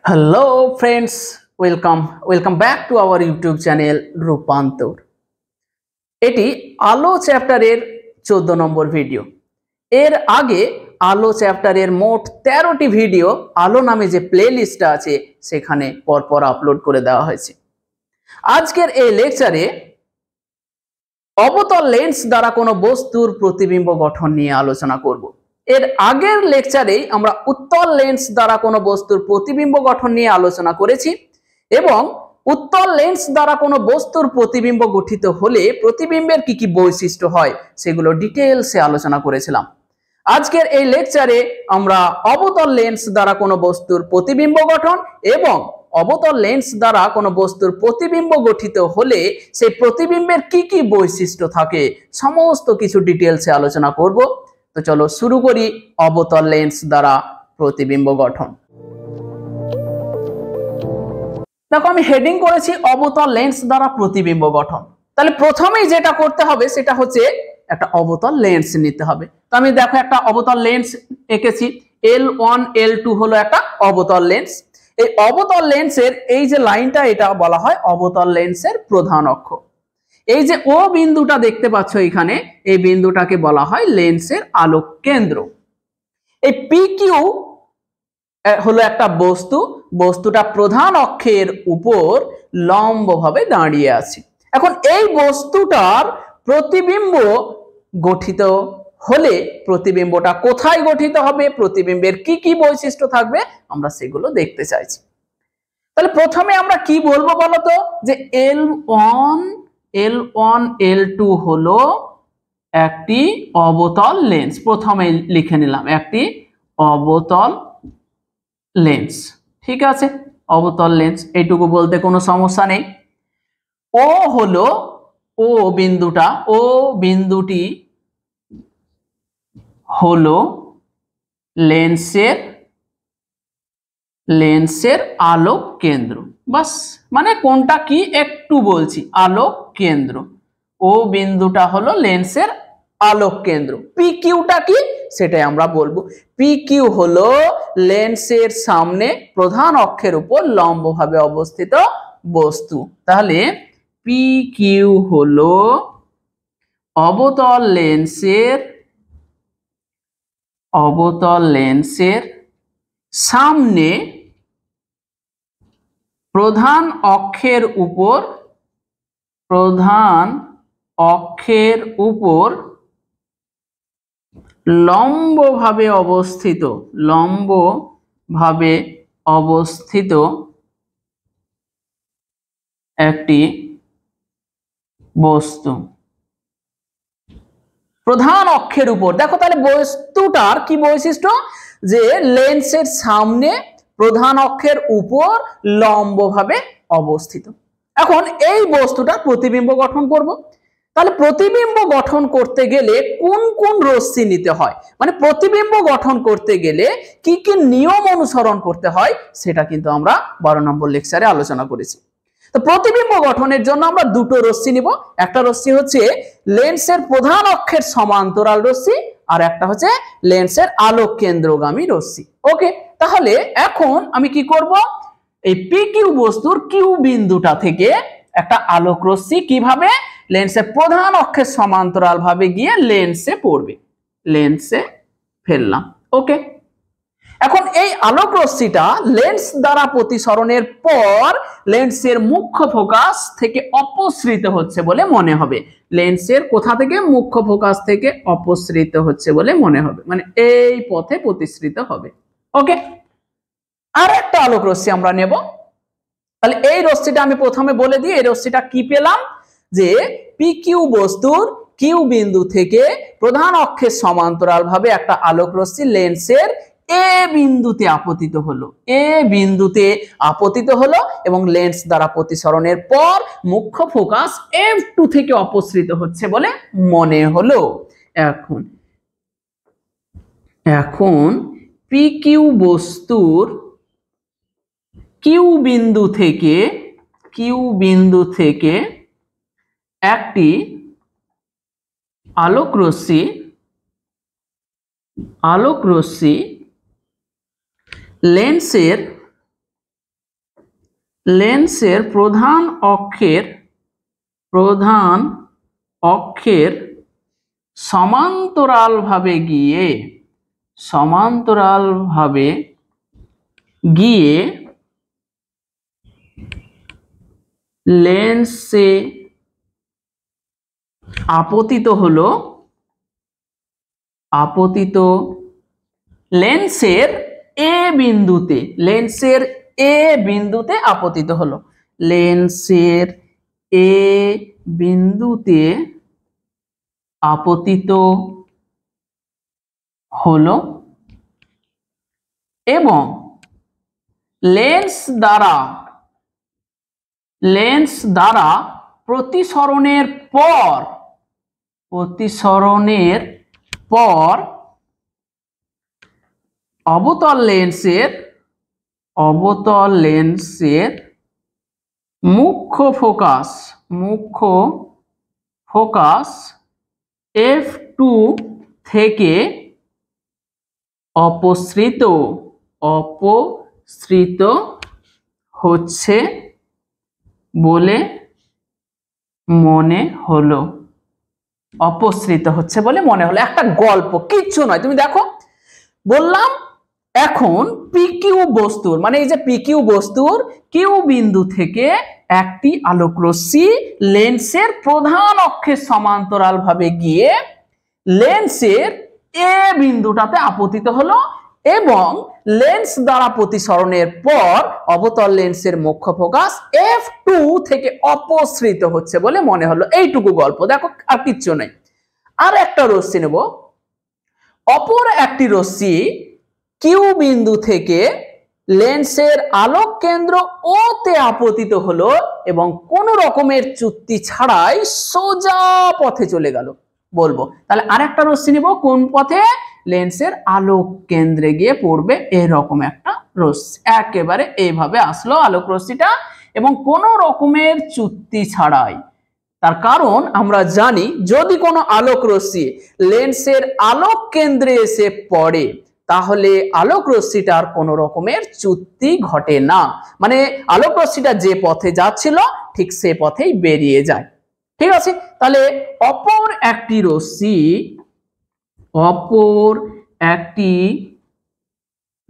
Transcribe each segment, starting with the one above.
Hello friends, welcome back to our YouTube channel রূপান্তর। এটি আলো চ্যাপ্টারের 14 নম্বর ভিডিও। এর আগে আলো চ্যাপ্টারের মোট 13টি ভিডিও আলো নামে যে প্লে লিস্টটা আছে সেখানে পরপর আপলোড করে দেওয়া হয়েছে। আজকের এই লেকচারে অবতল লেন্স দ্বারা কোনো বস্তুর প্রতিবিম্ব গঠন নিয়ে আলোচনা করব। এর আগের লেকচারেই আমরা উত্তল লেন্স দ্বারা কোনো বস্তুর প্রতিবিম্ব গঠন নিয়ে আলোচনা করেছি এবং উত্তল লেন্স দ্বারা কোনো বস্তুর প্রতিবিম্ব গঠিত হলে প্রতিবিম্বের কি কি বৈশিষ্ট্য হয় সেগুলো ডিটেইলসে আলোচনা করেছিলাম। আজকের এই লেকচারে আমরা অবতল লেন্স দ্বারা কোনো বস্তুর প্রতিবিম্ব গঠন এবং অবতল লেন্স দ্বারা কোনো বস্তুর প্রতিবিম্ব গঠিত হলে সেই প্রতিবিম্বের কি কি বৈশিষ্ট্য থাকে সমস্ত কিছু ডিটেইলসে আলোচনা করব। তো চলো শুরু করি অবতল লেন্স দ্বারা প্রতিবিম্ব গঠন। দেখো, আমি হেডিং করেছি অবতল লেন্স দ্বারা প্রতিবিম্ব গঠন। তাহলে প্রথমেই যেটা করতে হবে সেটা হচ্ছে একটা অবতল লেন্স নিতে হবে। তো আমি দেখো একটা অবতল লেন্স এঁকেছি। L1 L2 হলো একটা অবতল লেন্স। এই অবতল লেন্সের এই যে লাইনটা, এটা বলা হয় অবতল লেন্সের প্রধান অক্ষ। এই যে ও বিন্দুটা দেখতে পাচ্ছ এখানে, এই বিন্দুটাকে বলা হয় লেন্সের আলোক কেন্দ্র। এই PQ হলো একটা বস্তুটা প্রধান অক্ষের উপর লম্বভাবে দাঁড়িয়ে আছে। এখন এই বস্তুটার প্রতিবিম্ব গঠিত হলে প্রতিবিম্বটা কোথায় গঠিত হবে, প্রতিবিম্বের কি কি বৈশিষ্ট্য থাকবে, আমরা সেগুলো দেখতে চাইছি। তাহলে প্রথমে আমরা কি বলবো বলতো, যে L1 L2 হলো একটি অবতল লেন্স। প্রথমে লিখে নিলাম একটি অবতল লেন্স, ঠিক আছে, অবতল লেন্স, এইটুকু বলতে কোনো সমস্যা নেই। ও হলো ও বিন্দুটি হলো লেন্সের আলোক কেন্দ্র। বাস, মানে কোনটা কি একটু বলছি, আলোক কেন্দ্র। ও বিন্দুটা হলো লেন্সের আলোক কেন্দ্র। পিকিউটা কি সেটাই আমরা বলবো। পিকিউ হলো লেন্সের সামনে প্রধান অক্ষের উপর লম্বভাবে অবস্থিত বস্তু। তাহলে পিকিউ হলো অবতল লেন্সের সামনে প্রধান অক্ষের উপর লম্বভাবে অবস্থিত একটি বস্তু। প্রধান অক্ষের উপর দেখো, তাহলে বস্তুটার কি বৈশিষ্ট্য, যে লেন্সের সামনে প্রধান অক্ষের উপর লম্বভাবে অবস্থিত। এখন এই বস্তুটার প্রতিবিম্ব গঠন করব। তাহলে প্রতিবিম্ব গঠন করতে গেলে কোন কোন রশ্মি নিতে হয়, মানে প্রতিবিম্ব গঠন করতে গেলে কি কি নিয়ম অনুসরণ করতে হয় সেটা কিন্তু আমরা 12 নম্বর লেকচারে আলোচনা করেছি। তো প্রতিবিম্ব গঠনের জন্য আমরা দুটো রশ্মি নিব। একটা রশ্মি হচ্ছে লেন্সের প্রধান অক্ষের সমান্তরাল রশ্মি, আর একটা হচ্ছে লেন্সের আলোক কেন্দ্রগামী রশ্মি। ওকে, তাহলে এখন আমি কি করব, এই পিকিউ বস্তুর কিউ বিন্দুটা থেকে একটা আলোক রশ্মি কিভাবে লেন্সের প্রধান অক্ষের সমান্তরাল ভাবে গিয়ে লেন্সে পড়বে, লেন্সে ফেললাম। ওকে, এখন এই আলোক রশ্মিটা লেন্স দ্বারা প্রতিসরণের পর লেন্সের মুখ্য ফোকাস থেকে অপসৃত হচ্ছে বলে মনে হবে। লেন্সের কোথা থেকে, মুখ্য ফোকাস থেকে অপসৃত হচ্ছে বলে মনে হবে, মানে এই পথে প্রতিসৃত হবে। ওকে, আর একটা আলোক রশ্মি আমরা নেব। তাহলে এই রশ্মিটা আমি প্রথমে বলে দিই, এই রশ্মিটা কি পেলাম, যে পিকিউ বস্তুর কিউ বিন্দু থেকে প্রধান অক্ষের সমান্তরাল ভাবে একটা আলোক রশ্মি লেন্সের এ বিন্দুতে আপতিত হলো এবং লেন্স দ্বারা প্রতিসরণের পর মুখ্য ফোকাস F2 থেকে অপসৃত হচ্ছে বলে মনে হলো। এখন পিকিউ বস্তুর কিউ বিন্দু থেকে একটি আলোক রশ্মি লেন্সের লেন্সের প্রধান অক্ষের সমান্তরালভাবে গিয়ে লেন্সে আপতিত লেন্সের এ বিন্দুতে আপতিত হলো। লেন্সের এ বিন্দুতে আপতিত হলো এবং লেন্স দ্বারা প্রতিসরণের পর অবতল লেন্সের মুখ্য ফোকাস f2 থেকে অপসৃত হচ্ছে বলে মনে হলো। একটা গল্প, কিচ্ছু নয়। তুমি দেখো, বললাম এখন পিকিউ বস্তুর, মানে এই যে পিকিউ বস্তুর কিউ বিন্দু থেকে একটি আলোক রশ্মি লেন্সের প্রধান অক্ষের সমান্তরাল ভাবে গিয়ে লেন্সের এ বিন্দুটাতে আপতিত হলো এবং লেন্স দ্বারা প্রতিসরণের পর অবতল লেন্সের মুখ্য ফোকাস f2 থেকে অপসৃত হচ্ছে বলে মনে হলো। এইটুকু গল্প, দেখো আর কিচ্ছু নেই। আর একটা রশ্মি নেব, অপর একটি রশ্মি কিউ বিন্দু থেকে লেন্সের আলোক কেন্দ্র ও তে আপতিত হলো এবং কোন রকমের চ্যুতি ছাড়াই সোজা পথে চলে গেল। বলবো তাহলে আরেকটা রশ্মি নিব, কোন পথে? লেন্সের আলোক কেন্দ্রে গিয়ে পড়বে এরকম একটা রশ্মি। একেবারে এইভাবে আসলো আলোক রশ্মিটা এবং কোন রকমের চ্যুতি ছাড়াই। তার কারণ আমরা জানি যদি কোনো আলোক রশ্মি লেন্সের আলোক কেন্দ্রে এসে পড়ে তাহলে আলোক রশ্মিটার কোনো রকমের চ্যুতি ঘটে না, মানে আলোক রশ্মিটা যে পথে যাচ্ছিল ঠিক সে পথেই বেরিয়ে যায়। ঠিক আছে, তাহলে অপর একটি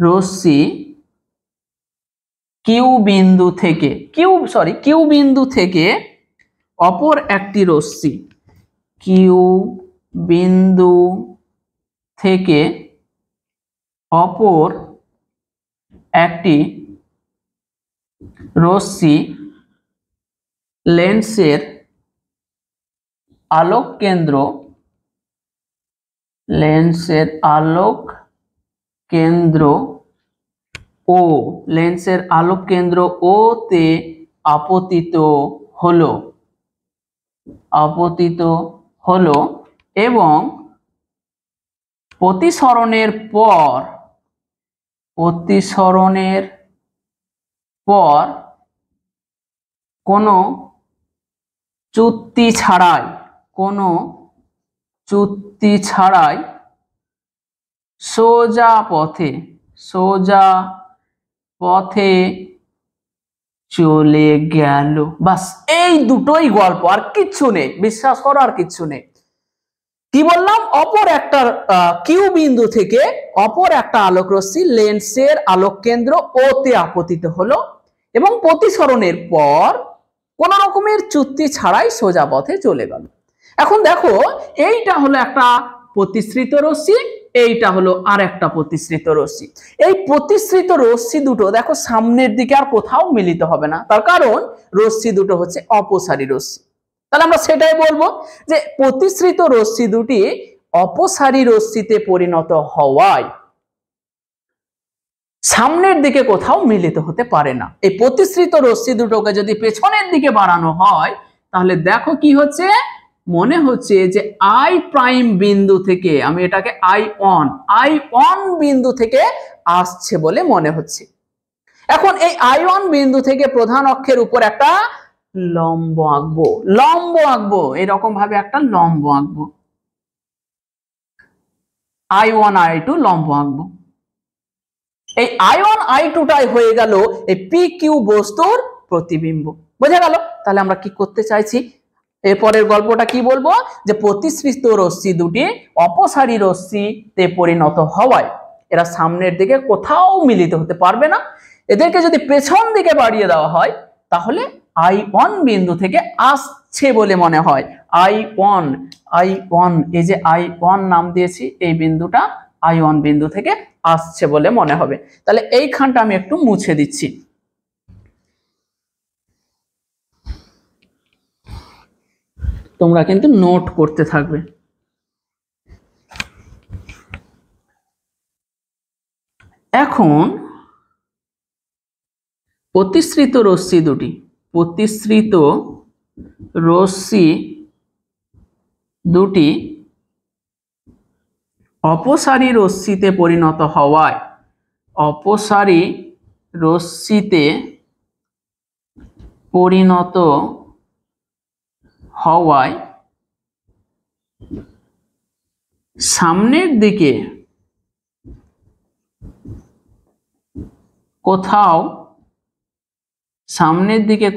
রশ্মি কিউ বিন্দু থেকে অপর একটি রশ্মি কিউ বিন্দু থেকে অপর একটি রশ্মি লেন্সের আলোক কেন্দ্র ও তে আপতিত হলো এবং প্রতিসরণের পর কোনো চ্যুতি ছাড়াই সোজা পথে চলে গেল। বাস এই দুটোই গল্প, আর কিচ্ছু নেই, বিশ্বাস করো আর কিচ্ছু নেই। কি বললাম? অপর একটা কিউ বিন্দু থেকে অপর একটা আলোক রশ্মি লেন্সের আলোক কেন্দ্র ও তে আপতিত হলো এবং প্রতিসরণের পর কোন রকমের চ্যুতি ছাড়াই সোজা পথে চলে গেল। এখন দেখো, এইটা হলো একটা প্রতিসৃত রশ্মি, এইটা হলো আর একটা প্রতিসৃত রশ্মি। এই প্রতিসৃত রশ্মি দুটো দেখো সামনের দিকে আর কোথাও মিলিত হবে না, তার কারণ রশ্মি দুটো হচ্ছে অপসারী রশ্মি। তাহলে আমরা সেটাই বলবো যে প্রতিসৃত রশ্মি দুটি অপসারী রশ্মিতে পরিণত হওয়ায় সামনের দিকে কোথাও মিলিত হতে পারে না। এই প্রতিসৃত রশ্মি দুটোকে যদি পেছনের দিকে বাড়ানো হয় তাহলে দেখো কি হচ্ছে, মনে হচ্ছে যে আই প্রাইম বিন্দু থেকে, আমি এটাকে আই ওয়ান বিন্দু থেকে আসছে বলে মনে হচ্ছে। এখন এই আই ওয়ান বিন্দু থেকে প্রধান অক্ষের উপর একটা লম্ব আঁকবো, এরকম ভাবে একটা লম্ব আঁকবো, I1 I2 লম্ব আঁকবো। এই I1 I2টাই হয়ে গেল এই পি কিউ বস্তুর প্রতিবিম্ব। বোঝা গেল? তাহলে আমরা কি করতে চাইছি, এরপরের গল্পটা কি বলবো, যে প্রতিসৃষ্ট রশ্মি দুটি অপসারী রশ্মিতে পরিণত হওয়ায় এরা সামনের দিকে কোথাও মিলিত হতে পারবে না। এদেরকে যদি পেছন দিকে বাড়িয়ে দেওয়া হয় তাহলে I1 বিন্দু থেকে আসছে বলে মনে হয়। I1 এই যে I1 নাম দিয়েছি, এই বিন্দুটা I1 বিন্দু থেকে আসছে বলে মনে হবে। তাহলে এইখানটা আমি একটু মুছে দিচ্ছি। তোমরা কিন্তু নোট করতে থাকবে। এখন প্রতিসৃত রশ্মি দুটি অপসারী রশ্মিতে পরিণত হওয়ায় সামনের দিকে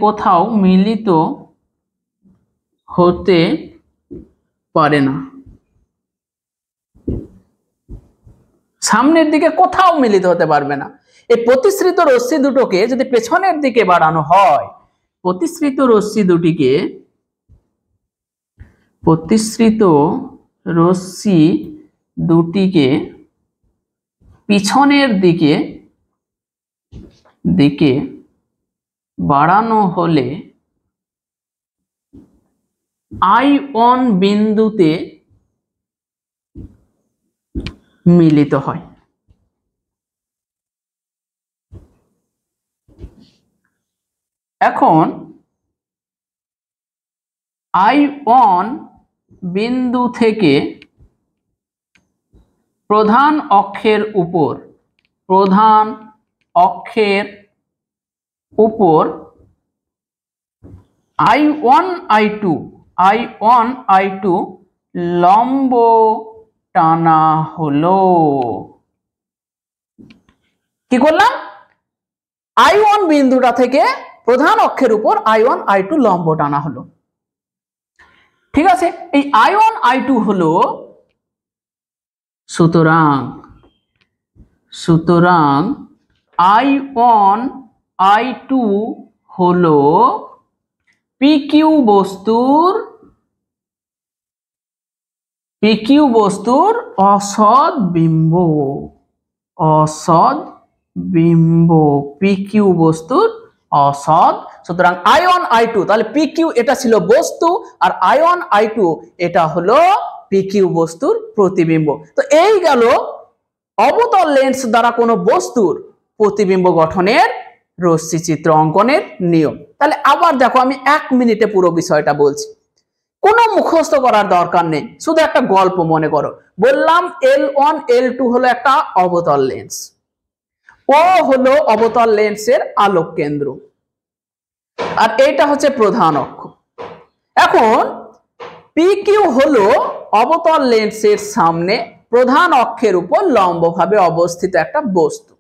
কোথাও মিলিত হতে পারে না। সামনের দিকে কোথাও মিলিত হতে পারবে না। এই প্রতিসৃত রশ্মি দুটোকে যদি পেছনের দিকে বাড়ানো হয়, প্রতিসৃত রশ্মি দুটিকে পিছনের দিকে বাড়ানো হলে I1 বিন্দুতে মিলিত হয়। এখন I1 বিন্দু থেকে প্রধান অক্ষের উপর I1 I2 লম্ব টানা হলো। কি করলাম? I1 বিন্দুটা থেকে প্রধান অক্ষের উপর I1 I2 লম্ব টানা হলো। ঠিক আছে, এই I1 I2 হলো, সুতরাং I1 I2 হলো PQ বস্তুর অসৎ বিম্ব। PQ বস্তুর অসৎ। সুতরাং I1 I2, তাহলে PQ এটা ছিল বস্তু আর I1 I2 এটা হলো PQ বস্তুর প্রতিবিম্ব। তো এই গেল অবতল লেন্স দ্বারা কোনো বস্তুর প্রতিবিম্ব গঠনের রশ্মি চিত্র অঙ্কনের নিয়ম। তাহলে আবার দেখো, আমি 1 মিনিটে পুরো বিষয়টা বলছি, কোনো মুখস্থ করার দরকার নেই, শুধু একটা গল্প মনে করো। বললাম L1 L2 হলো একটা অবতল লেন্স, ও হলো অবতল লেন্সের আলোক কেন্দ্র, আর এটা হচ্ছে প্রধান অক্ষ। এখন PQ হলো অবতল লেন্সের সামনে প্রধান অক্ষের উপর লম্বভাবে অবস্থিত একটা বস্তু।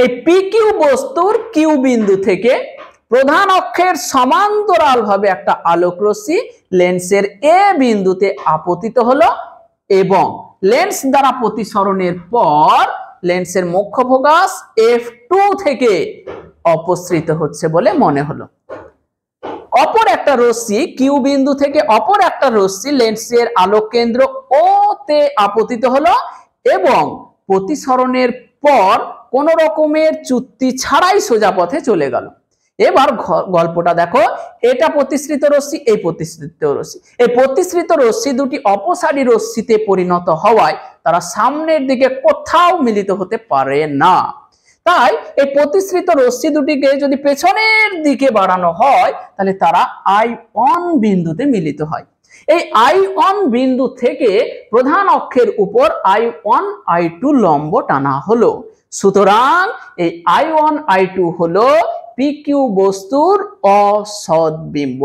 এই PQ বস্তুর Q বিন্দু থেকে প্রধান অক্ষের সমান্তরালভাবে একটা আলোক রশ্মি লেন্সের A বিন্দুতে আপতিত হলো এবং লেন্স দ্বারা প্রতিসরণের পর লেন্সের মুখ্য ফোকাস F2 থেকে অপসৃত হচ্ছে বলে মনে হলো। অপর একটা রশ্মি Q বিন্দু থেকে অপর একটা রশ্মি লেন্সের আলোক কেন্দ্র O তে আপতিত হলো এবং প্রতিসরণের পর কোন রকমের চ্যুতি ছাড়াই সোজা পথে চলে গেল। এবার গল্পটা দেখো, এটা প্রতিসৃত রশ্মি, এই প্রতিসৃত রশ্মি, এই প্রতিসৃত রশ্মি দুটি অপসারী রশ্মিতে পরিণত হওয়ায় তারা সামনের দিকে কোথাও মিলিত হতে পারে না। তাই এই প্রতিসৃত রশ্মি দুটিকে যদি পেছনের দিকে বাড়ানো হয় তাহলে তারা I1 বিন্দুতে মিলিত হয়। এই I1 বিন্দু থেকে প্রধান অক্ষের উপর I1 I2 লম্ব টানা হলো। সুতরাং এই I1 I2 হলো PQ বস্তুর অসৎ বিম্ব।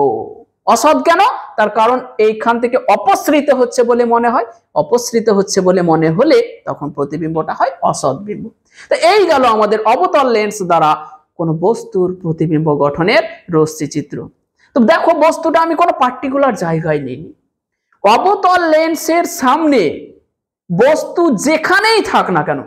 অসৎ কেন? তার কারণ এইখান থেকে অপসৃত হচ্ছে বলে মনে হয়, অপসৃত হচ্ছে বলে মনে হলে তখন প্রতিবিম্বটা হয় অসৎ বিম্ব। তো এই গেল আমাদের অবতল লেন্স দ্বারা কোন বস্তুর প্রতিবিম্ব গঠনের রশ্মি চিত্র। তো দেখো বস্তুটা আমি কোনো পার্টিকুলার জায়গায় নিইনি, অবতল লেন্সের সামনে বস্তু যেখানেই থাক না কেন,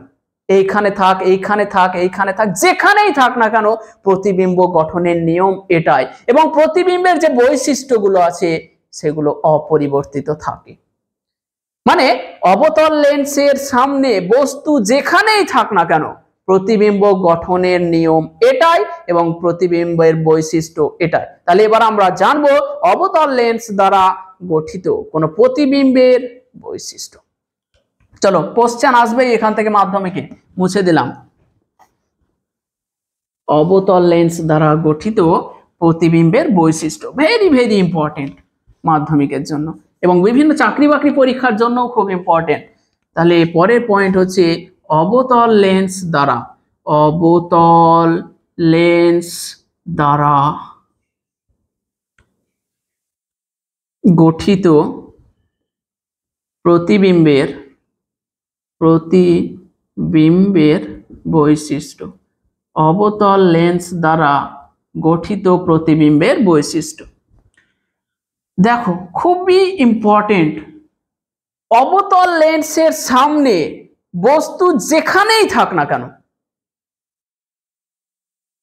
এইখানে থাক, এইখানে থাক, এইখানে থাক, যেখানেই থাক না কেন, প্রতিবিম্ব গঠনের নিয়ম এটাই, এবং প্রতিবিম্বের যে বৈশিষ্ট্যগুলো আছে সেগুলো অপরিবর্তিত থাকে। মানে অবতল লেন্সের সামনে বস্তু যেখানেই থাক না কেন, প্রতিবিম্ব গঠনের নিয়ম এটাই এবং প্রতিবিম্বের বৈশিষ্ট্য এটাই। তাহলে এবার আমরা জানবো অবতল লেন্স দ্বারা গঠিত কোন প্রতিবিম্বের বৈশিষ্ট্য। চলো কোশ্চেন আসবে এখান থেকে, মাধ্যমিকে মুছে দিলাম। অবতল লেন্স দ্বারা গঠিত প্রতিবিম্বের বৈশিষ্ট্য, ভেরি ভেরি ইম্পর্টেন্ট মাধ্যমিকের জন্য এবং বিভিন্ন চাকরি বাকরি পরীক্ষার জন্য খুব ইম্পর্টেন্ট। তাহলে পরের পয়েন্ট হচ্ছে অবতল লেন্স দ্বারা, অবতল লেন্স দ্বারা গঠিত প্রতিবিম্বের বৈশিষ্ট্য। অবতল লেন্স দ্বারা গঠিত প্রতিবিম্বের বৈশিষ্ট্য। দেখো খুবই ইম্পর্টেন্ট, অবতল লেন্সের সামনে বস্তু যেখানেই থাক না কেন,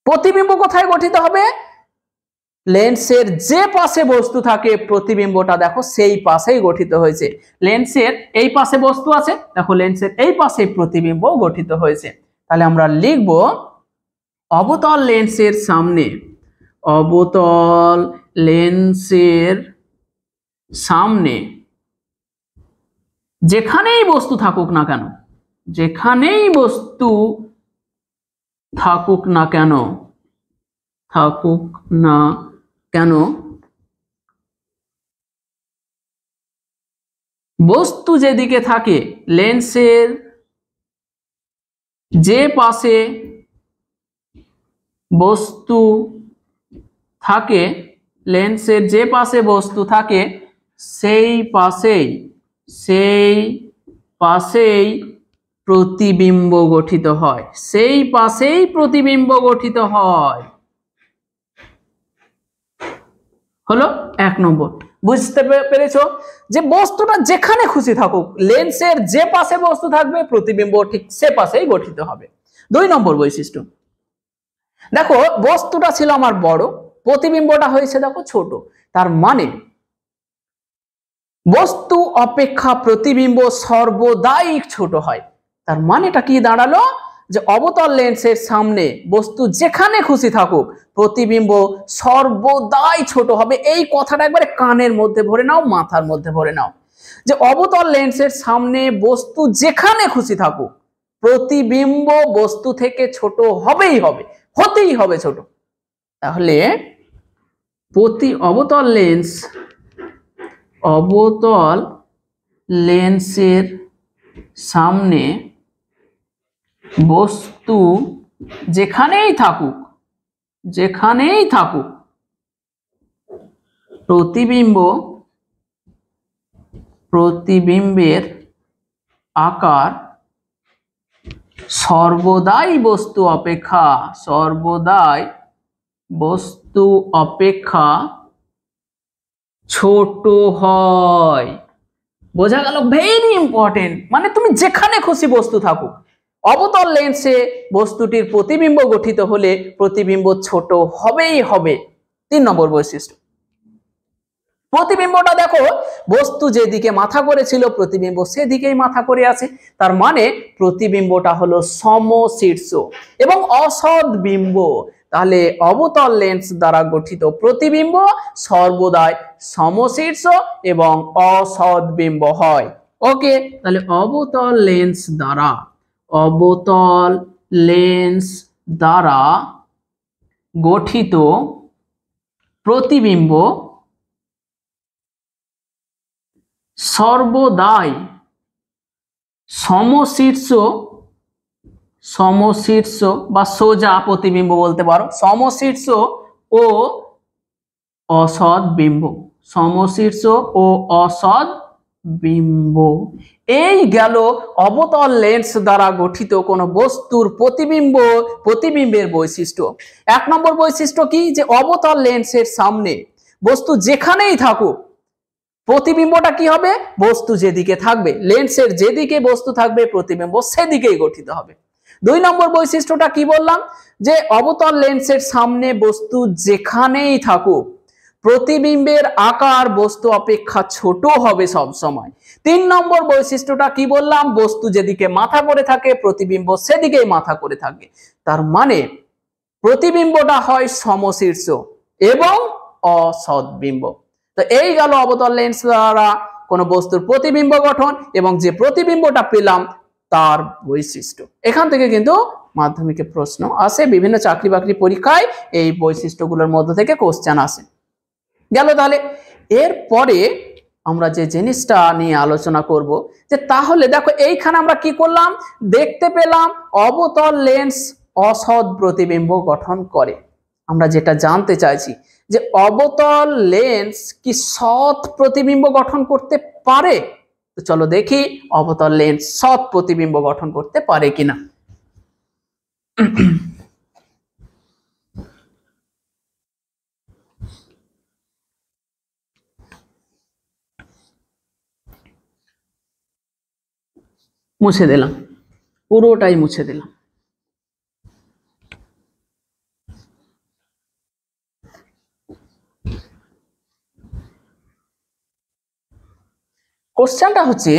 প্রতিবিম্ব কোথায় গঠিত হবে? লেন্সের যে পাশে বস্তু থাকে প্রতিবিম্বটা দেখো সেই পাশেই গঠিত হয়েছে। লেন্সের এই পাশে বস্তু আছে, দেখো লেন্সের এই পাশে প্রতিবিম্ব গঠিত হয়েছে। তাহলে আমরা লিখব অবতল লেন্সের সামনে, অবতল লেন্সের সামনে যেখানেই বস্তু থাকুক না কেন, যেখানেই বস্তু থাকুক না কেন, বস্তু যেদিকে থাকে লেন্সের যে পাশে বস্তু থাকে, লেন্সের যে পাশে বস্তু থাকে সেই পাশেই প্রতিবিম্ব গঠিত হয়, সেই পাশেই প্রতিবিম্ব গঠিত হয়। হলো 1 নম্বর। বুঝতে পেরেছো যে বস্তুটা যেখানে খুশি থাকুক লেন্সের যে পাশে বস্তু থাকবে প্রতিবিম্ব ঠিক সে পাশেই গঠিত হবে। 2 নম্বর বৈশিষ্ট্য, দেখো বস্তুটা ছিল আমার বড়, প্রতিবিম্বটা হয়েছে দেখো ছোট, তার মানে বস্তু অপেক্ষা প্রতিবিম্ব সর্বদাই ছোট হয়। তার মানেটা কি দাঁড়ালো? যে অবতল লেন্সের সামনে বস্তু যেখানে খুশি থাকুক প্রতিবিম্ব সর্বদাই ছোট হবে। এই কথাটা একবারে কানের মধ্যে ভরে নাও, মাথার মধ্যে ভরে নাও, যে অবতল লেন্সের সামনে বস্তু যেখানে খুশি থাকুক প্রতিবিম্ব বস্তু থেকে ছোট হবেই হবে, হতেই হবে ছোট। তাহলে অবতল লেন্সের সামনে বস্তু যেখানেই থাকুক প্রতিবিম্বের আকার সর্বদাই বস্তু অপেক্ষা ছোট হয়। বোঝা গেল? Very important. মানে তুমি যেখানে খুশি বস্তু থাকুক অবতল লেন্সে বস্তুটির প্রতিবিম্ব গঠিত হলে প্রতিবিম্ব ছোট হবেই হবে। 3 নম্বর বৈশিষ্ট্য, প্রতিবিম্বটা দেখো বস্তু যেদিকে মাথা করেছিল প্রতিবিম্ব সেদিকেই মাথা করে আছে। তার মানে প্রতিবিম্বটা হলো সমশীর্ষ এবং অসৎ বিম্ব। তাহলে অবতল লেন্স দ্বারা গঠিত প্রতিবিম্ব সর্বদাই সমশীর্ষ এবং অসৎ বিম্ব হয়। ওকে, তাহলে অবতল লেন্স দ্বারা গঠিত প্রতিবিম্ব সর্বদাই সমশীর্ষ বা সোজা প্রতিবিম্ব বলতে পারো, সমশীর্ষ ও অসৎ বিম্ব, সমশীর্ষ ও অসৎ বিম্ব। এই গেল অবতল লেন্স দ্বারা গঠিত কোন বস্তুর প্রতিবিম্বের বৈশিষ্ট্য। 1 নম্বর বৈশিষ্ট্য কি, যে অবতল লেন্সের সামনে বস্তু যেখানেই থাকুক প্রতিবিম্বটা কি হবে, বস্তু যেদিকে থাকবে, লেন্সের যেদিকে বস্তু থাকবে প্রতিবিম্ব সেদিকেই গঠিত হবে। 2 নম্বর বৈশিষ্ট্যটা কি বললাম, যে অবতল লেন্সের সামনে বস্তু যেখানেই থাকুক প্রতিবিম্বের আকার বস্তু অপেক্ষা ছোট হবে সব সময়। 3 নম্বর বৈশিষ্ট্যটা কি বললাম, বস্তু যেদিকে মাথা করে থাকে প্রতিবিম্ব সেদিকেই মাথা করে থাকে। তার মানে প্রতিবিম্বটা হয় সমশীর্ষ এবং অসৎবিম্ব। তো এই গেল অবতল লেন্স দ্বারা কোন বস্তুর প্রতিবিম্ব গঠন এবং যে প্রতিবিম্বটা পেলাম তার বৈশিষ্ট্য। এখান থেকে কিন্তু মাধ্যমিকে প্রশ্ন আসে, বিভিন্ন চাকরি বাকরি পরীক্ষায় এই বৈশিষ্ট্যগুলোর মধ্য থেকে কোশ্চেন আসে। গেল। তাহলে এরপরে আমরা যে জিনিসটা নিয়ে আলোচনা করব, যে তাহলে দেখো এইখানে আমরা কি করলাম, দেখতে পেলাম অবতল লেন্স অসৎ প্রতিবিম্ব গঠন করে। আমরা যেটা জানতে চাইছি যে অবতল লেন্স কি সৎ প্রতিবিম্ব গঠন করতে পারে। তো চলো দেখি অবতল লেন্স সৎ প্রতিবিম্ব গঠন করতে পারে কিনা। মুছে দিলাম, পুরোটাই মুছে দিলাম। কোশ্চেনটা হচ্ছে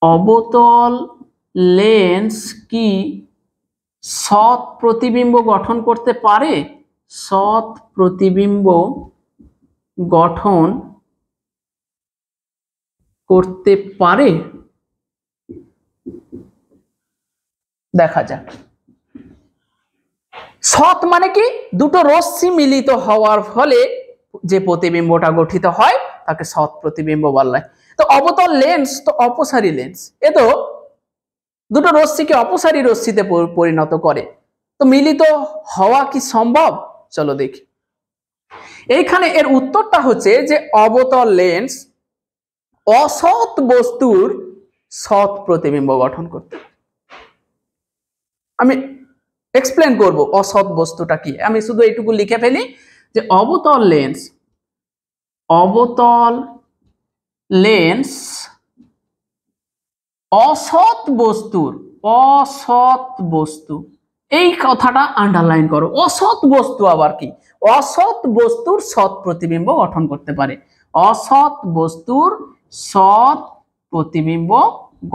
অবতল লেন্স কি সৎ প্রতিবিম্ব গঠন করতে পারে, সৎ প্রতিবিম্ব গঠন করতে পারে। দেখা যাক। সৎ মানে কি, দুটো রশ্মি মিলিত হওয়ার ফলে যে প্রতিবিম্বটা গঠিত হয় তাকে সৎ প্রতিবিম্ব বলা হয়। তো অবতল লেন্স তো অপসারী লেন্স, এ তো দুটো রশ্মিকে অপসারী রশ্মিতে পরিণত করে, তো মিলিত হওয়া কি সম্ভব? চলো দেখি। এইখানে এর উত্তরটা হচ্ছে যে অবতল লেন্স অসৎ বস্তুর সৎ প্রতিবিম্ব গঠন করতে। আমি এক্সপ্লেন করব অসৎ বস্তুটা কি, আমি শুধু এইটুকু লিখে ফেলি যে অবতল লেন্স অসৎ বস্তু, এই কথাটা আন্ডারলাইন করো। অসৎ বস্তু আবার কি, অসৎ বস্তুর সৎ প্রতিবিম্ব গঠন করতে পারে, অসৎ বস্তুর সৎ প্রতিবিম্ব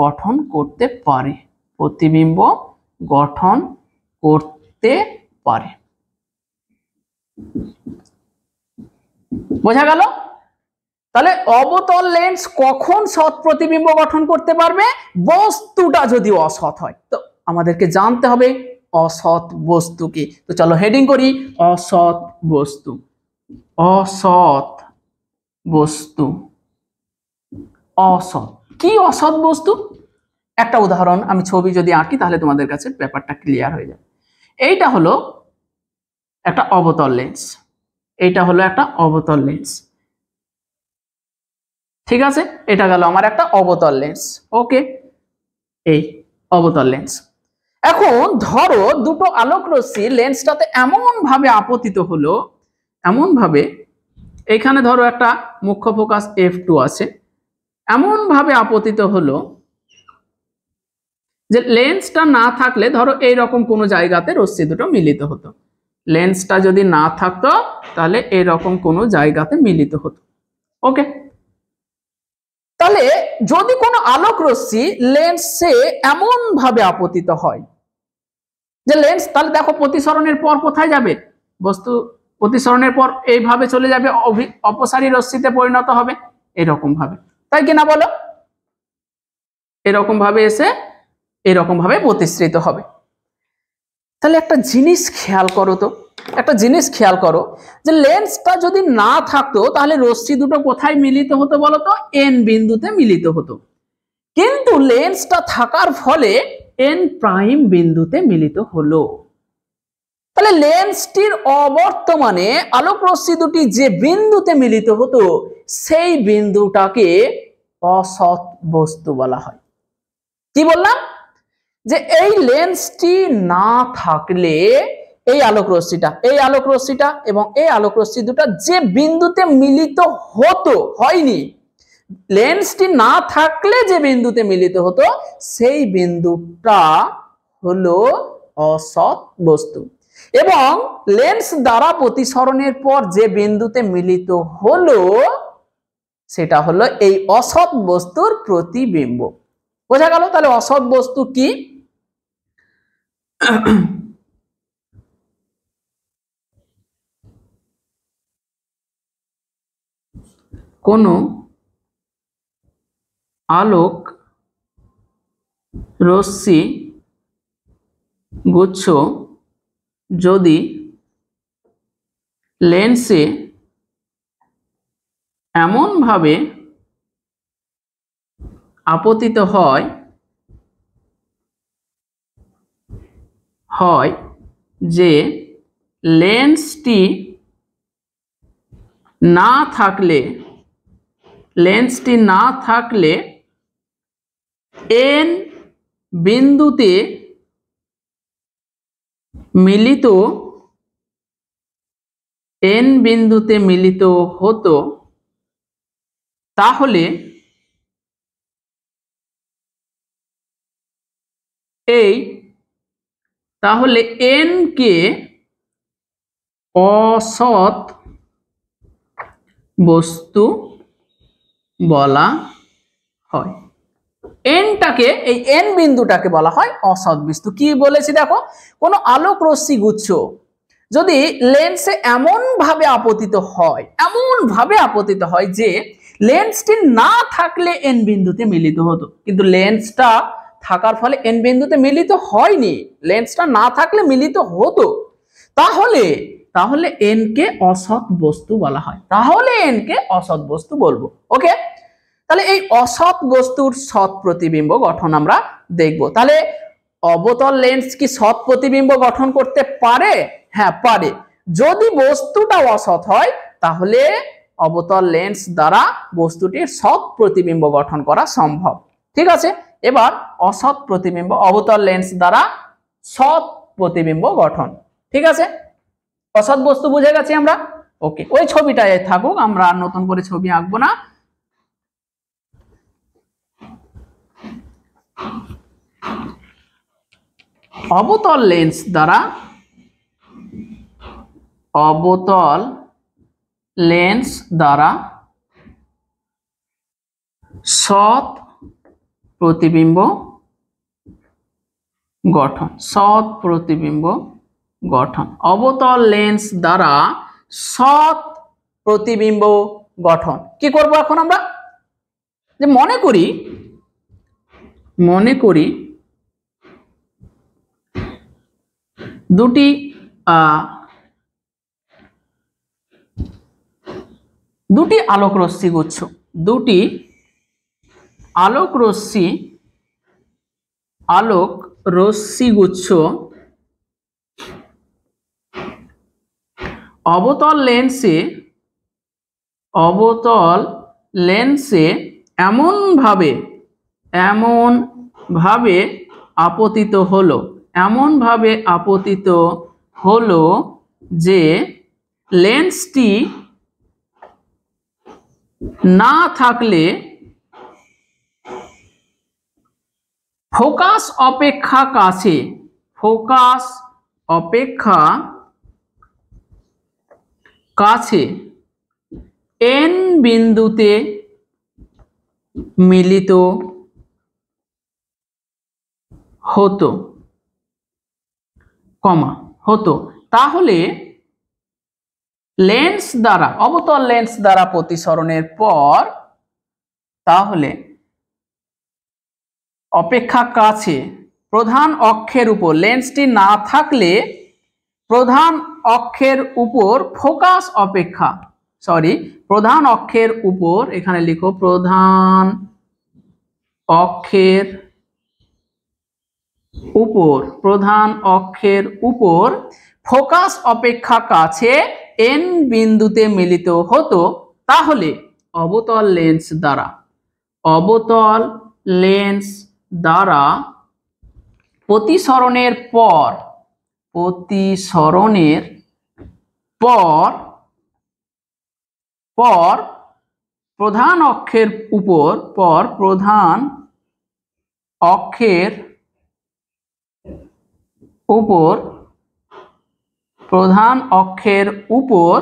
গঠন করতে পারে, প্রতিবিম্ব গঠন করতে পারে। বোঝা গেল? তাহলে অবতল লেন্স কখন সৎ প্রতিবিম্ব গঠন করতে পারবে, বস্তুটা যদি অসৎ হয়। তো আমাদেরকে জানতে হবে অসৎ বস্তু কি। তো চলো হেডিং করি, অসৎ বস্তু। অসৎ বস্তু, অসৎ কি, অসৎ বস্তু একটা উদাহরণ আমি ছবি যদি আঁকি তাহলে তোমাদের কাছে ব্যাপারটা ক্লিয়ার হয়ে যাবে। এইটা হলো একটা অবতল লেন্স, এইটা হলো একটা অবতল লেন্স, ঠিক আছে? এটা গেল আমার একটা অবতল লেন্স। ওকে, এই অবতল লেন্স। এখন ধরো দুটো আলোক রশ্মি লেন্সটাতে এমন ভাবে আপতিত হলো, এমন ভাবে, এখানে ধরো একটা মুখ্য ফোকাস f2 আছে, এমন ভাবে আপতিত হলো যে লেন্সটা না থাকলে ধরো এইরকম কোনো জায়গাতে রশ্মি দুটো মিলিত হতো, লেন্সটা যদি না থাকতো তাহলে এরকম কোনো জায়গাতে মিলিত হতো। ওকে, তাহলে যদি কোনো আলোক রশ্মি লেন্সে এমন ভাবে আপতিত হয় যে লেন্স, তাহলে দেখো প্রতিসরণের পর কোথায় যাবে, বস্তু প্রতিসরণের পর এইভাবে চলে যাবে, অপসারী রশ্মিতে পরিণত হবে এরকম ভাবে, তাই কিনা বলো? এরকম ভাবে এসে এরকম ভাবে প্রতিসৃত হবে। তাহলে একটা জিনিস খেয়াল করো তো, একটা জিনিস খেয়াল করো যে লেন্সটা যদি না থাকতো তাহলে রশ্মি দুটো কোথায় মিলিত হতো বলো তো, এন বিন্দুতে মিলিত হতো, কিন্তু লেন্সটা থাকার ফলে এন প্রাইম বিন্দুতে মিলিত হলো। তাহলে তাহলে লেন্সটির অবর্তমানে আলোক রশ্মি দুটি যে বিন্দুতে মিলিত হতো সেই বিন্দুটাকে অসৎ বস্তু বলা হয়। কি বললাম? যে এই লেন্সটি না থাকলে এই আলোক রশ্মিটা এবং এই আলোক রশ্মি দুটা যে বিন্দুতে মিলিত হতো, হয়নি, লেন্সটি না থাকলে যে বিন্দুতে মিলিত হতো সেই বিন্দুটা হলো অসৎ বস্তু। এবং লেন্স দ্বারা প্রতিসরণের পর যে বিন্দুতে মিলিত হলো সেটা হলো এই অসৎ বস্তুর প্রতিবিম্ব। বোঝা গেল? তাহলে অসৎ বস্তু কি? কোন আলোক রশ্মি গুচ্ছ যদি লেন্সে এমন ভাবে আপতিত হয় যে লেন্সটি না থাকলে এন বিন্দুতে মিলিত হতো, তাহলে এন কে অসৎ বস্তু বলা হয়। এনটাকে, এই এন বিন্দুটাকে বলা হয় অসৎ বস্তু। কি বলেছি দেখো, কোন আলোক রশ্মি গুচ্ছ যদি লেন্সে এমন ভাবে আপতিত হয় যে লেন্সটি না থাকলে এন বিন্দুতে মিলিত হতো, কিন্তু লেন্সটা থাকার ফলে এন বিন্দুতে মিলিত হয়নি, লেন্সটা না থাকলে মিলিত হতো, তাহলে এন কে অসৎ বস্তু বলা হয়। তাহলে এন কে অসৎ বস্তু বলবো। ওকে, তাহলে এই অসৎ বস্তুর সৎ প্রতিবিম্ব গঠন আমরা দেখব। তাহলে অবতল লেন্স কি সৎ প্রতিবিম্ব গঠন করতে পারে? হ্যাঁ পারে। যদি বস্তুটা অসৎ হয় তাহলে অবতল লেন্স দ্বারা বস্তুটির সৎ প্রতিবিম্ব গঠন করা সম্ভব। ঠিক আছে, এবার অসৎ প্রতিবিম্ব, অবতল লেন্স দ্বারা সৎ প্রতিবিম্ব গঠন। ঠিক আছে, অসৎ বস্তু বুঝে গেছি আমরা। ওকে, ওই ছবিটাই থাকুক, আমরা নতুন করে ছবি আঁকবো না। অবতল লেন্স দ্বারা সৎ প্রতিবিম্ব গঠন, অবতল লেন্স দ্বারা সৎ প্রতিবিম্ব গঠন। কি করব এখন আমরা? যে মনে করি দুটি আলোক রশ্মি গুচ্ছ, অবতল লেন্সে এমন ভাবে আপতিত হলো যে লেন্সটি না থাকলে ফোকাস অপেক্ষা কাছে এন বিন্দুতে মিলিত হতো, তাহলে অবতল লেন্স দ্বারা প্রতিসরণের পর তাহলে অপেক্ষা কাছে প্রধান অক্ষের উপর, লেন্সটি না থাকলে প্রধান অক্ষের উপর প্রধান অক্ষের উপর, এখানে লিখো প্রধান অক্ষের উপর ফোকাস অপেক্ষা কাছে n বিন্দুতে মিলিত হতো, তাহলে অবতল লেন্স দ্বারা প্রতিসরণের পর প্রধান অক্ষের উপর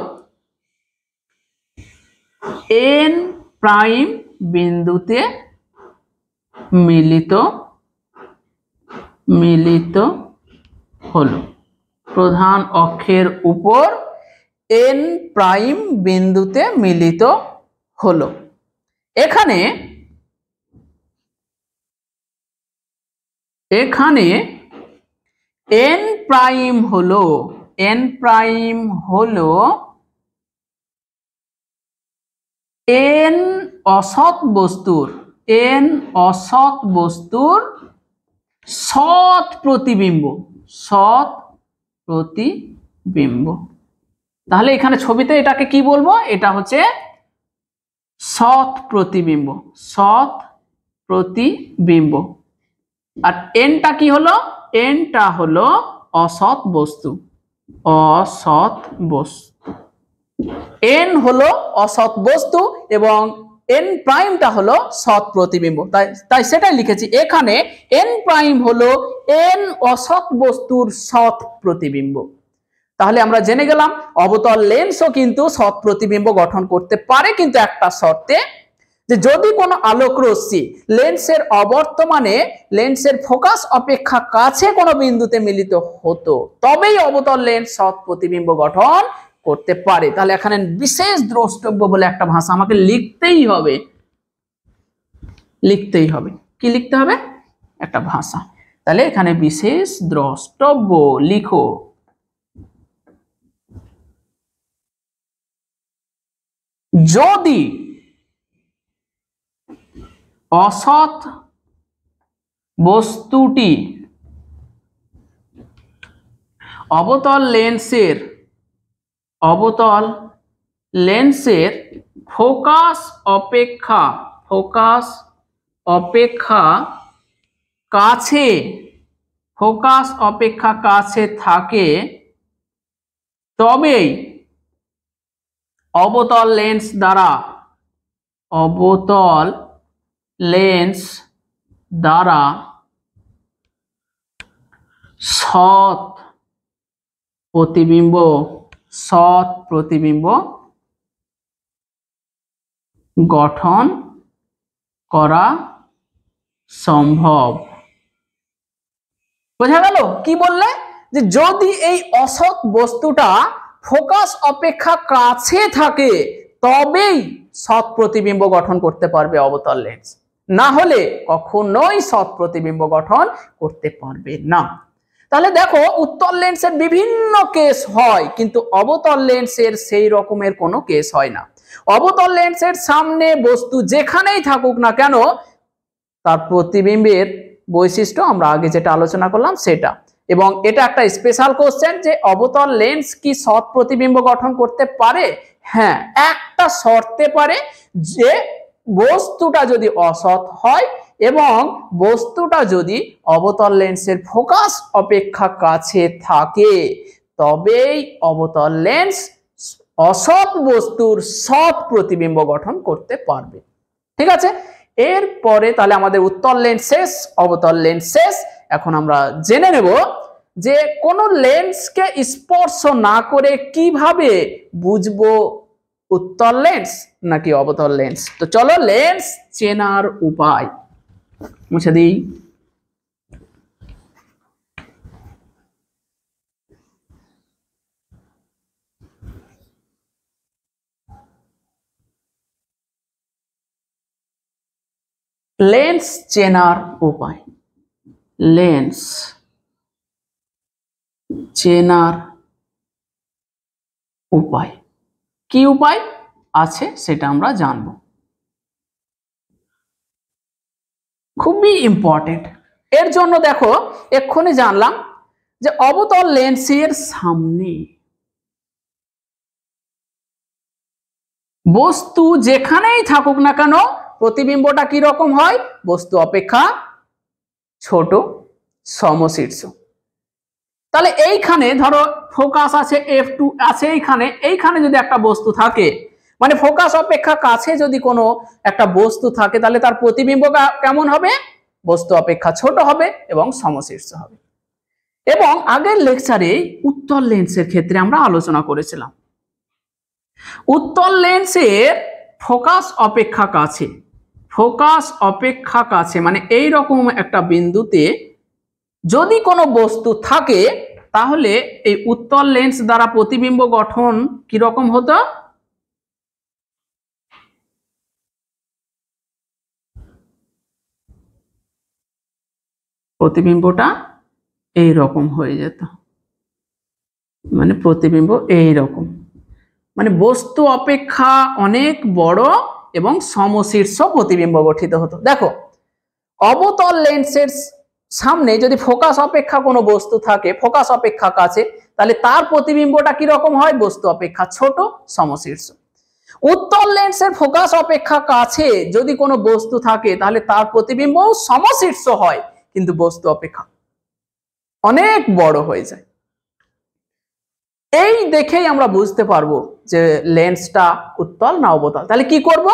n প্রাইম বিন্দুতে মিলিত হলো। প্রধান অক্ষের উপর n প্রাইম বিন্দুতে মিলিত হলো। এখানে n প্রাইম হলো n অসৎ বস্তুর সৎ প্রতিবিম্ব। তাহলে এখানে ছবিতে এটাকে কি বলবো? এটা হচ্ছে সৎ প্রতিবিম্ব। আর এনটা কি হলো? এনটা হলো অসৎ বস্তু। এন হলো অসৎ বস্তু এবং এন প্রাইমটা হলো সৎ প্রতিবিম্ব। তাই সেটাই লিখেছি এখানে। এন প্রাইম হলো এন অসৎ বস্তুর সৎ প্রতিবিম্ব। তাহলে আমরা জেনে গেলাম অবতল লেন্সও কিন্তু সৎ প্রতিবিম্ব গঠন করতে পারে, কিন্তু একটা শর্তে, যে যদি কোনো আলোক রশ্মি লেন্সের অবর্তমানে লেন্সের ফোকাস অপেক্ষা কাছে কোনো বিন্দুতে মিলিত হতো, তবেই অবতল লেন্স সৎ প্রতিবিম্ব গঠন করতে পারে। তাহলে এখানে বিশেষ দ্রষ্টব্য বলে একটা ভাষা আমাকে লিখতেই হবে। কি লিখতে হবে? একটা ভাষা। তাহলে এখানে বিশেষ দ্রষ্টব্য লিখো। যদি অসৎ বস্তুটি অবতল লেন্সের ফোকাস অপেক্ষা কাছে থাকে, তবেই অবতল লেন্স দ্বারা সৎ প্রতিবিম্ব গঠন করা সম্ভব। বোঝা গেল? কি বললে? যে যদি এই অসৎ বস্তুটা ফোকাস অপেক্ষা কাছে থাকে, তবেই সৎ প্রতিবিম্ব গঠন করতে পারবে অবতল লেন্স, না হলে কখনোই সৎ প্রতিবিম্ব গঠন করতে পারবে না। তাহলে দেখো, উত্তল লেন্সের বিভিন্ন কেস হয়, কিন্তু অবতল লেন্সের সেই রকমের কোনো কেস হয় না। অবতল লেন্সের সামনে বস্তু যেখানেই থাকুক না কেন, তার প্রতিবিম্বের বৈশিষ্ট্য আমরা আগে যেটা আলোচনা করলাম সেটা। এবং এটা একটা স্পেশাল কোশ্চেন, যে অবতল লেন্স কি সৎ প্রতিবিম্ব গঠন করতে পারে? হ্যাঁ, একটা শর্তে পারে, যে বস্তুটা যদি অসৎ হয় এবং বস্তুটা যদি অবতল লেন্সের ফোকাস অপেক্ষা কাছে থাকে, তবেই অবতল লেন্স অসৎ বস্তুর সৎ প্রতিবিম্ব গঠন করতে পারবে। ঠিক আছে? এরপরে তাহলে আমাদের উত্তল লেন্স শেষ, অবতল লেন্স শেষ। এখন আমরা জেনে নেব যে কোন লেন্সকে স্পর্শ না করে কিভাবে বুঝবো উত্তল লেন্স নাকি অবতল লেন্স। তো চলো লেন্স চেনার উপায় মুছে দিই। লেন্স চেনার উপায়। লেন্স চেনার উপায় কি উপায় আছে সেটা আমরা জানবো। খুবই ইম্পর্টেন্ট। এর জন্য দেখো, এক্ষুনি জানলাম যে অবতল লেন্সের সামনে বস্তু যেখানেই থাকুক না কেন প্রতিবিম্বটা কি রকম হয়? বস্তু অপেক্ষা ছোট, সমশীর্ষ। তাহলে এইখানে ধরো ফোকাস আছে F2 আছে, এইখানে যদি একটা বস্তু থাকে, মানে ফোকাস অপেক্ষা কাছে যদি কোনো একটা বস্তু থাকে, তাহলে তার প্রতিবিম্ব কেমন হবে? বস্তু অপেক্ষা ছোট হবে এবং সমশীর্ষ হবে। এবং আগের লেকচারে উত্তল লেন্সের ক্ষেত্রে আমরা আলোচনা করেছিলাম, উত্তল লেন্সের ফোকাস অপেক্ষা কাছে মানে এই রকম একটা বিন্দুতে যদি কোনো বস্তু থাকে, তাহলে এই উত্তল লেন্স দ্বারা প্রতিবিম্ব গঠন কি রকম হতো? প্রতিবিম্বটা এই রকম হয়ে যেত, মানে প্রতিবিম্ব এই রকম, মানে বস্তু অপেক্ষা অনেক বড় এবং সমশীর্ষ প্রতিবিম্ব গঠিত হতো। দেখো, অবতল লেন্সের সামনে যদি ফোকাস অপেক্ষা কোনো বস্তু থাকে, ফোকাস অপেক্ষা কাছে, তাহলে তার প্রতিবিম্বটা কি রকম হয়? বস্তু অপেক্ষা ছোট, সমশীর্ষ। উত্তল লেন্সের ফোকাস অপেক্ষা কাছে যদি কোনো বস্তু থাকে, তাহলে তার প্রতিবিম্ব সমশীর্ষ হয়, কিন্তু বস্তু অপেক্ষা অনেক বড় হয়ে যায়। এই দেখেই আমরা বুঝতে পারবো যে লেন্সটা উত্তল না অবতল। তাহলে কি করব?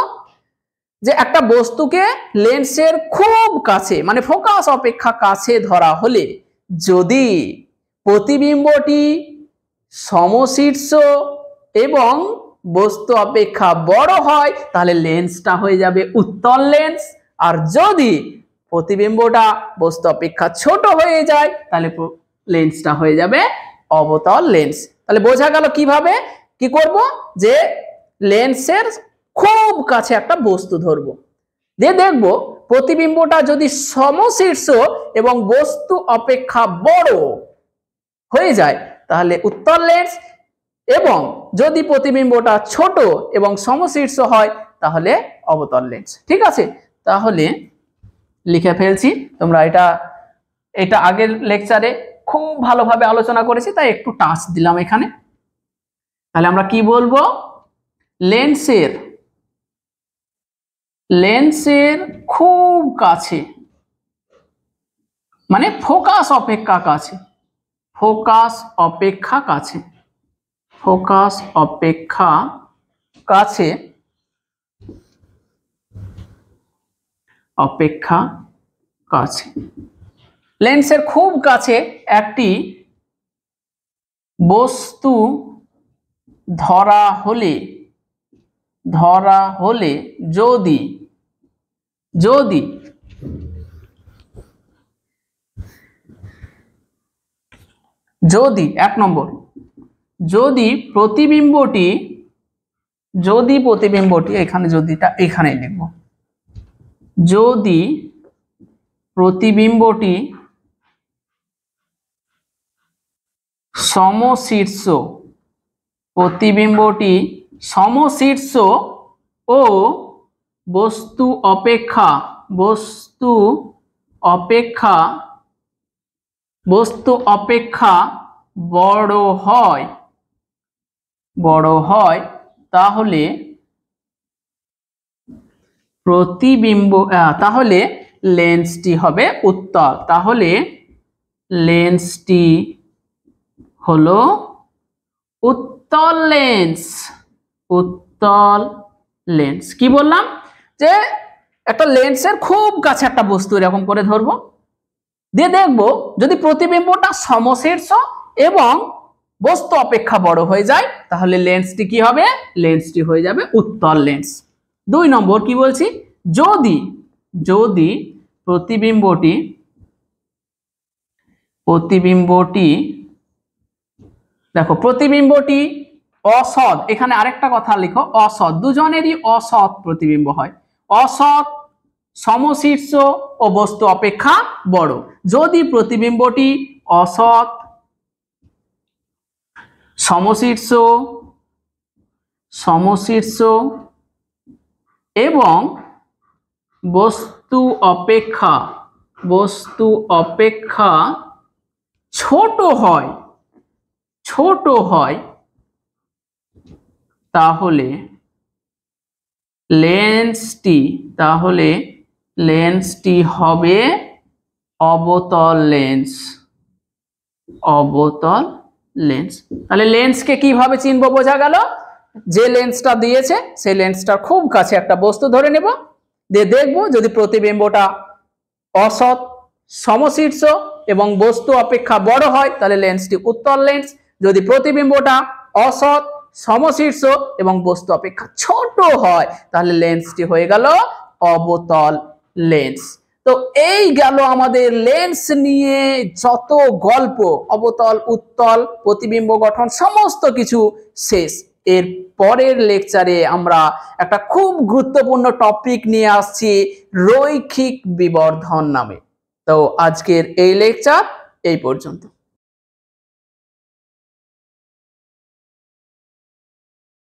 যে একটা বস্তুকে লেন্সের খুব কাছে মানে ফোকাস অপেক্ষা কাছে ধরা হলে যদি প্রতিবিম্বটি সমশীর্ষ এবং বস্তু অপেক্ষা বড় হয়, তাহলে লেন্সটা হয়ে যাবে উত্তল লেন্স। আর যদি প্রতিবিম্বটা বস্তু অপেক্ষা ছোট হয়ে যায়, তাহলে লেন্সটা হয়ে যাবে অবতল লেন্স। তাহলে বোঝা গেল কিভাবে কি করব? যে লেন্সের খুব কাছে একটা বস্তু ধরবো, দিয়ে দেখব প্রতিবিম্বটা যদি সমশীর্ষ এবং বস্তু অপেক্ষা বড় হয়ে যায়, তাহলে উত্তল লেন্স, এবং যদি প্রতিবিম্বটা ছোট এবং সমশীর্ষ হয়, তাহলে অবতল লেন্স। ঠিক আছে, তাহলে লিখে ফেলছি। তোমরা এটা আগের লেকচারে খুব ভালোভাবে আলোচনা করেছি, তাই একটু টাচ দিলাম এখানে। তাহলে আমরা কি বলবো? লেন্সের খুব কাছে মানে ফোকাস অপেক্ষা কাছে, ফোকাস অপেক্ষা কাছে লেন্সের খুব কাছে একটি বস্তু ধরা হলে যদি 1 নম্বর, যদি প্রতিবিম্বটি এখানে যদিটা এখানেই লিখব, যদি প্রতিবিম্বটি সমশীর্ষ ও বস্তু অপেক্ষা বড় হয়, তাহলে তাহলে লেন্সটি হবে উত্তল। তাহলে লেন্সটি হলো উত্তল লেন্স। কি বললাম? যে একটা লেন্সের খুব কাছে একটা বস্তু এরকম করে ধরবো, দিয়ে দেখবো যদি প্রতিবিম্বটা সমশীর্ষ এবং বস্তু অপেক্ষা বড় হয়ে যায়, তাহলে লেন্সটি কি হবে? লেন্সটি হয়ে যাবে উত্তল লেন্স। 2 নম্বর কি বলছি? যদি প্রতিবিম্বটি দেখো, প্রতিবিম্বটি অসৎ, এখানে আরেকটা কথা লিখো, অসৎ, দুজনেরই অসৎ প্রতিবিম্ব হয়, অসৎ, সমশীর্ষ ও বস্তু অপেক্ষা বড়। যদি প্রতিবিম্বটি অসৎ, সমশীর্ষ এবং বস্তু অপেক্ষা ছোট হয় তাহলে লেন্সটি হবে অবতল লেন্স। তাহলে লেন্সকে কিভাবে চিনবো বোঝা গেল। যে লেন্সটা দিয়েছে সেই লেন্সটার খুব কাছে একটা বস্তু ধরে নেব, দিয়ে দেখবো যদি প্রতিবিম্বটা অসৎ, সমশীর্ষ এবং বস্তু অপেক্ষা বড় হয় তাহলে লেন্সটি উত্তল লেন্স। যদি প্রতিবিম্বটা অসৎ, সমশীর্ষ এবং বস্তু অপেক্ষা ছোট হয় তাহলে লেন্সটি হয়ে গেল অবতল লেন্স। তো এই গেল আমাদের লেন্স নিয়ে যত গল্প, অবতল, উত্তল, প্রতিবিম্ব গঠন সমস্ত কিছু শেষ। এর পরের লেকচারে আমরা একটা খুব গুরুত্বপূর্ণ টপিক নিয়ে আসছি, রৈখিক বিবর্ধন নামে। তো আজকের এই লেকচার এই পর্যন্ত।